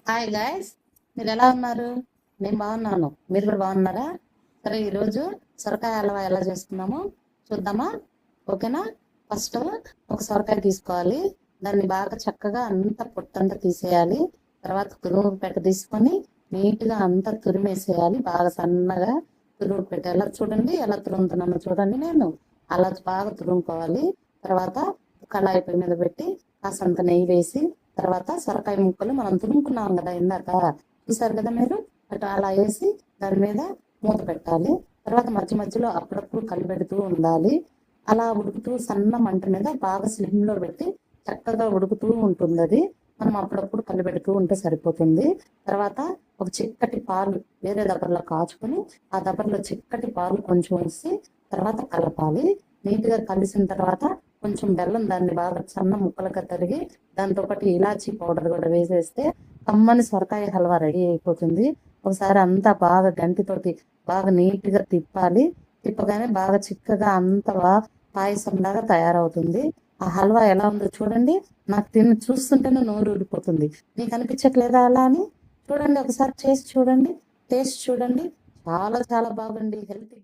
Hi guys, మీరు ఎలా ఉన్నారు? నేను బాగున్నాను. మీరు కూడా బాగున్నారా? సరే, ఈరోజు సొరకాయ హల్వా ఎలా చేసుకున్నామో చూద్దామా? ఓకేనా? ఫస్ట్ ఒక సొరకాయ తీసుకోవాలి. దాన్ని బాగా చక్కగా అంతా పొట్టంతా తీసేయాలి. తర్వాత తురుము పెట్ట తీసుకొని నీట్గా అంతా తురిమేసేయాలి. బాగా సన్నగా తురుము పెట్టేలా చూడండి. ఎలా తురుముతున్నానో చూడండి. నేను అలా బాగా తురుముకోవాలి. తర్వాత కళాయి పొయ్యి మీద పెట్టి కాసంత నెయ్యి వేసి తర్వాత సొరకాయ ముక్కలు మనం తురుముకున్నాం కదా ఇందాక, చూసారు కదా మీరు? అలా వేసి దాని మీద మూత పెట్టాలి. తర్వాత మధ్య మధ్యలో అప్పుడప్పుడు కలిపెడుతూ ఉండాలి. అలా ఉడుకుతూ సన్న మంట మీద బాగా స్లిమ్లో పెట్టి చక్కగా ఉడుకుతూ ఉంటుంది అది. మనం అప్పుడప్పుడు కలిపెడుతూ ఉంటే సరిపోతుంది. తర్వాత ఒక చిక్కటి పాలు వేరే దబ్బర్లో కాచుకొని ఆ దబ్బర్లో చిక్కటి పాలు కొంచెం వేసి తర్వాత కలపాలి. నీట్గా కలిసిన తర్వాత కొంచెం బెల్లం దాన్ని బాగా సన్న ముక్కలుగా తరిగి దాంతో పాటు ఇలాచీ పౌడర్ కూడా వేసేస్తే కమ్మని సొరకాయ హల్వా రెడీ అయిపోతుంది. ఒకసారి అంతా బాగా గంటితోటి బాగా నీట్గా తిప్పాలి. తిప్పగానే బాగా చిక్కగా అంత పాయసం లాగా తయారవుతుంది. ఆ హల్వా ఎలా ఉందో చూడండి. నాకు చూస్తుంటేనే నోరు ఊడిపోతుంది. మీకు అనిపించట్లేదా అలా అని? చూడండి, ఒకసారి చేసి చూడండి, టేస్ట్ చూడండి. చాలా చాలా బాగుంది, హెల్తీ.